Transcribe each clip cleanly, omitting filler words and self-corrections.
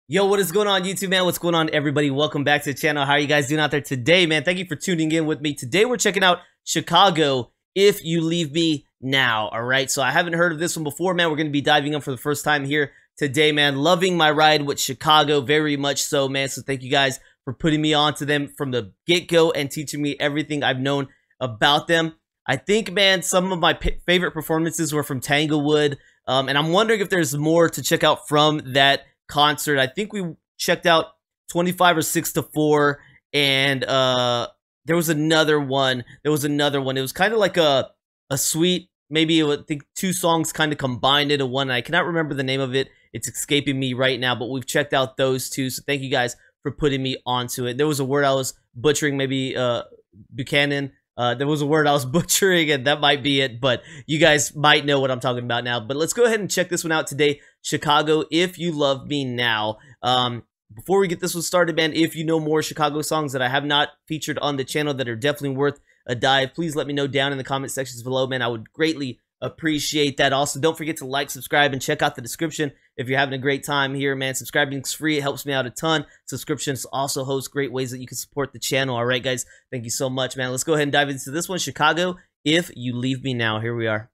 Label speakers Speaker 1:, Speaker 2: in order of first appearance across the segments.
Speaker 1: Yo, what is going on YouTube, man? What's going on, everybody? Welcome back to the channel. How are you guys doing out there today, man? Thank you for tuning in with me. Today, we're checking out Chicago, If You Leave Me Now, all right? So I haven't heard of this one before, man. We're going to be diving in for the first time here today, man. Loving my ride with Chicago, very much so, man. So thank you guys for putting me on to them from the get-go and teaching me everything I've known about them. I think, man, some of my favorite performances were from Tanglewood, and I'm wondering if there's more to check out from that concert. I think we checked out 25 or 6 to 4, and there was another one. It was kind of like a suite, maybe I think 2 songs kind of combined into one. I cannot remember the name of it. It's escaping me right now, but we've checked out those 2. So thank you guys for putting me onto it. There was a word I was butchering, maybe Buchanan. There was a word I was butchering, and that might be it, but you guys might know what I'm talking about now. But let's go ahead and check this one out today. Chicago, If You Love Me Now. Before we get this one started, man, if you know more Chicago songs that I have not featured on the channel that are definitely worth a dive, please let me know down in the comment sections below, man. I would greatly appreciate that. Also, don't forget to like, subscribe, and check out the description if you're having a great time here, man. Subscribing is free. It helps me out a ton. Subscriptions also host great ways that you can support the channel. All right, guys, thank you so much, man. Let's go ahead and dive into this one. Chicago, If You Leave Me Now. Here we are.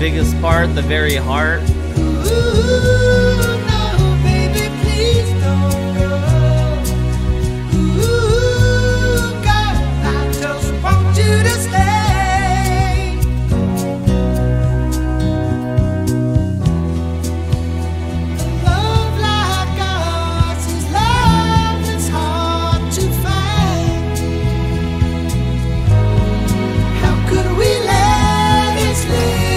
Speaker 1: Biggest part, the very heart.
Speaker 2: No, baby, please don't go. God, I just want you to stay. Love like ours is love that's hard to find. How could we let it slip?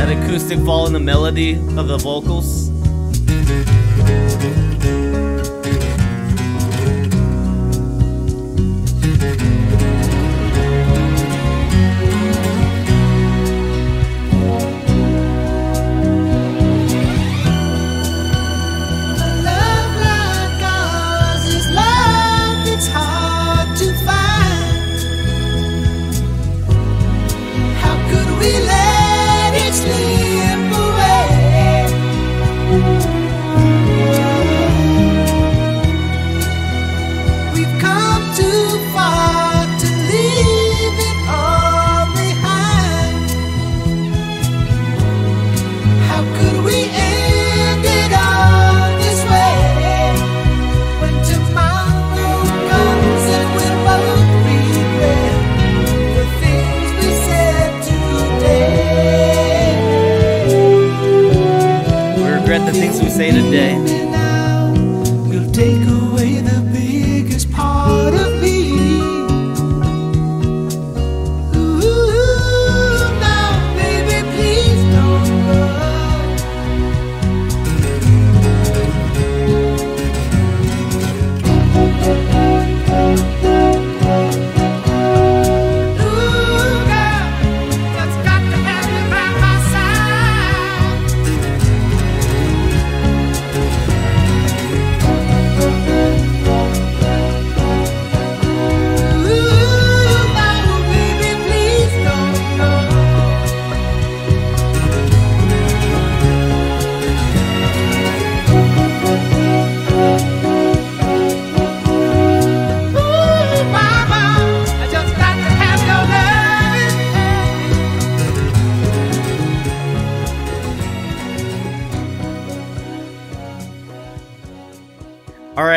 Speaker 1: Acoustic fall in the melody of the vocals.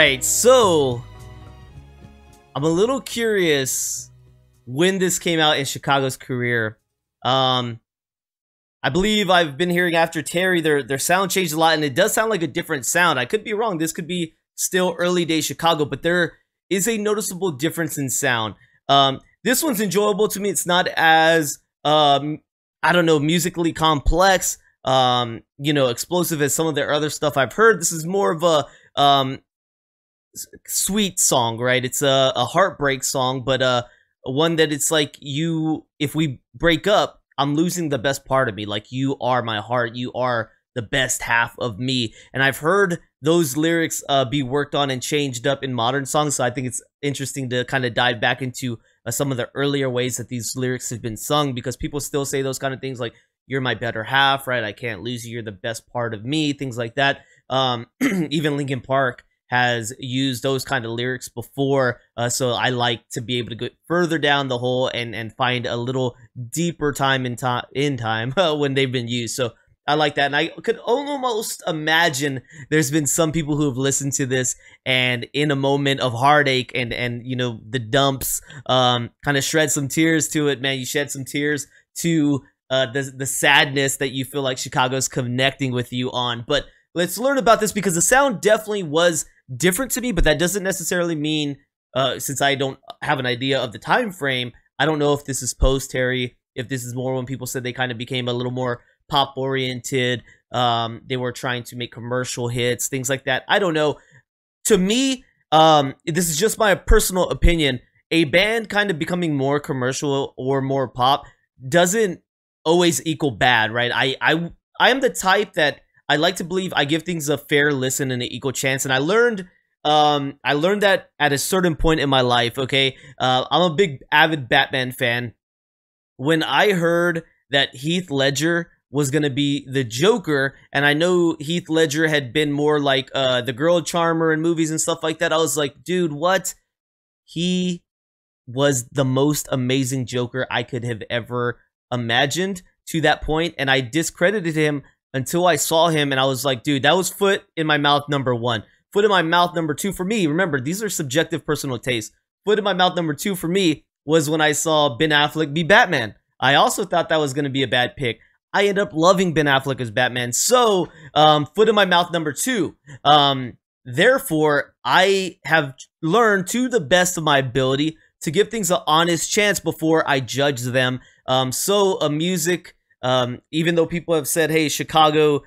Speaker 1: right, so I'm a little curious when this came out in Chicago's career. I believe I've been hearing after Terry, their sound changed a lot, and it does sound like a different sound. I could be wrong. This could be still early day Chicago, but there is a noticeable difference in sound. This one's enjoyable to me. It's not as, I don't know, musically complex, you know, explosive as some of their other stuff I've heard. This is more of a sweet song, right? It's a heartbreak song, but one that it's like, if we break up, I'm losing the best part of me. Like, you are my heart. You are the best half of me. And I've heard those lyrics be worked on and changed up in modern songs. So I think it's interesting to kind of dive back into some of the earlier ways that these lyrics have been sung, because people still say those kind of things like, you're my better half, right? I can't lose you. You're the best part of me. Things like that. Even Linkin Park has used those kind of lyrics before, so I like to be able to go further down the hole and find a little deeper time in time when they've been used. So I like that, and I could almost imagine there's been some people who have listened to this and in a moment of heartache and you know, the dumps, kind of shred some tears to it. Man, you shed some tears to the sadness that you feel like Chicago's connecting with you on. But let's learn about this, because the sound definitely was different to me, but that doesn't necessarily mean, since I don't have an idea of the time frame, I don't know if this is post Terry, if this is more when people said they kind of became a little more pop oriented, they were trying to make commercial hits, things like that. I don't know. To me, this is just my personal opinion. A band kind of becoming more commercial or more pop doesn't always equal bad, right? I am the type that I like to believe I give things a fair listen and an equal chance, and I learned that at a certain point in my life. Okay, I'm a big avid Batman fan. When I heard that Heath Ledger was gonna be the Joker, and I know Heath Ledger had been more like the girl charmer in movies and stuff like that, I was like, dude, what? He was the most amazing Joker I could have ever imagined to that point, and I discredited him until I saw him, and I was like, dude, that was foot in my mouth number one. Foot in my mouth number two for me, remember, these are subjective personal tastes. Foot in my mouth number two for me was when I saw Ben Affleck be Batman. I also thought that was going to be a bad pick. I ended up loving Ben Affleck as Batman. So, foot in my mouth number two. Therefore, I have learned to the best of my ability to give things an honest chance before I judge them. So a music, even though people have said, hey, Chicago,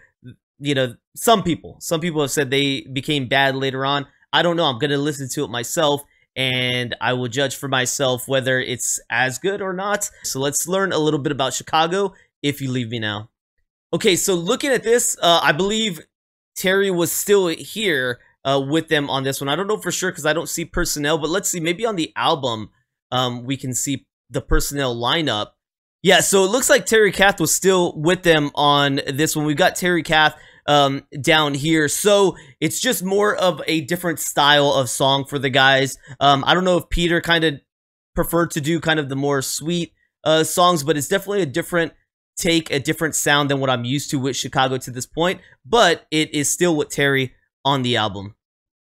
Speaker 1: you know, some people have said they became bad later on. I don't know. I'm going to listen to it myself, and I will judge for myself whether it's as good or not. So let's learn a little bit about Chicago, If You Leave Me Now. Okay, so looking at this, I believe Terry was still here with them on this one. I don't know for sure because I don't see personnel, but let's see. Maybe on the album, we can see the personnel lineup. Yeah, so it looks like Terry Kath was still with them on this one. We've got Terry Kath down here. So it's just more of a different style of song for the guys. I don't know if Peter kind of preferred to do kind of the more sweet songs, but it's definitely a different take, a different sound than what I'm used to with Chicago to this point. But it is still with Terry on the album.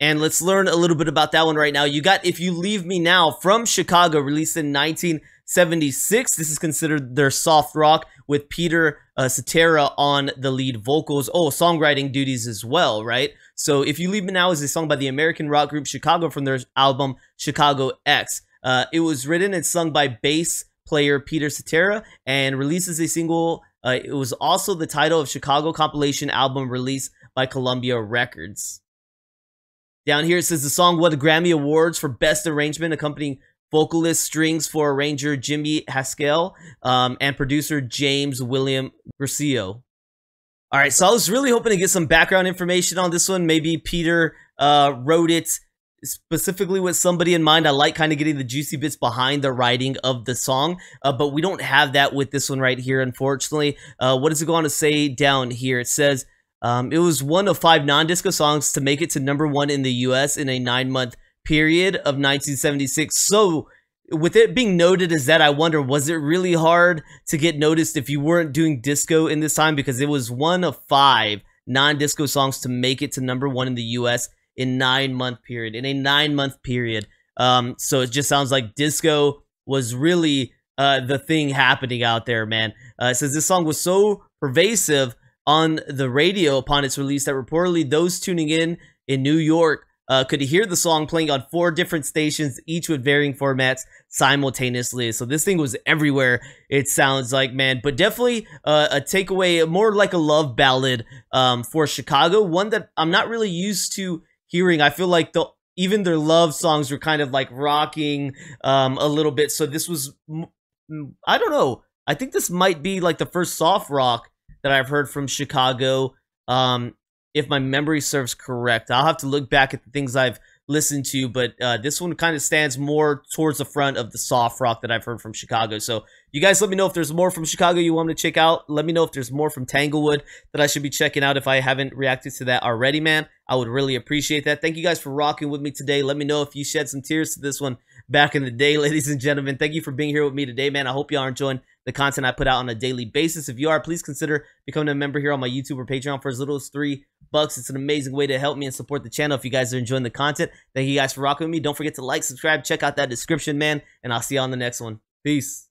Speaker 1: And let's learn a little bit about that one right now. You got If You Leave Me Now from Chicago, released in 1976. This is considered their soft rock with Peter Cetera on the lead vocals. Oh, songwriting duties as well, right? So If You Leave Me Now is a song by the American rock group Chicago from their album Chicago X. It was written and sung by bass player Peter Cetera and released as a single. It was also the title of Chicago compilation album released by Columbia Records. Down here it says the song won the Grammy Awards for Best Arrangement, accompanying vocalist strings for arranger Jimmy Haskell and producer James William Garcio. All right, so I was really hoping to get some background information on this one. Maybe Peter wrote it specifically with somebody in mind. I like kind of getting the juicy bits behind the writing of the song, but we don't have that with this one right here, unfortunately. What does it go on to say down here? It says, it was one of 5 non-disco songs to make it to #1 in the US in a 9-month period of 1976. So with it being noted as that, I wonder, was it really hard to get noticed if you weren't doing disco in this time? Because it was one of 5 non-disco songs to make it to #1 in the US in 9-month period. In a 9-month period. So it just sounds like disco was really the thing happening out there, man. It says this song was so pervasive on the radio upon its release that reportedly those tuning in New York could hear the song playing on 4 different stations, each with varying formats simultaneously. So this thing was everywhere, it sounds like, man. But definitely a takeaway, more like a love ballad for Chicago, one that I'm not really used to hearing. I feel like even their love songs were kind of like rocking a little bit. So this was, I don't know, I think this might be like the first soft rock that I've heard from Chicago. If my memory serves correct. I'll have to look back at the things I've listened to, but this one kind of stands more towards the front of the soft rock that I've heard from Chicago. So you guys let me know if there's more from Chicago you want me to check out. Let me know if there's more from Tanglewood that I should be checking out if I haven't reacted to that already, man. I would really appreciate that. Thank you guys for rocking with me today. Let me know if you shed some tears to this one back in the day, ladies and gentlemen. Thank you for being here with me today, man. I hope y'all are enjoying the content I put out on a daily basis. If you are, please consider becoming a member here on my YouTube or Patreon for as little as $3. It's an amazing way to help me and support the channel if you guys are enjoying the content. Thank you guys for rocking with me. Don't forget to like, subscribe, check out that description, man, and I'll see you on the next one. Peace.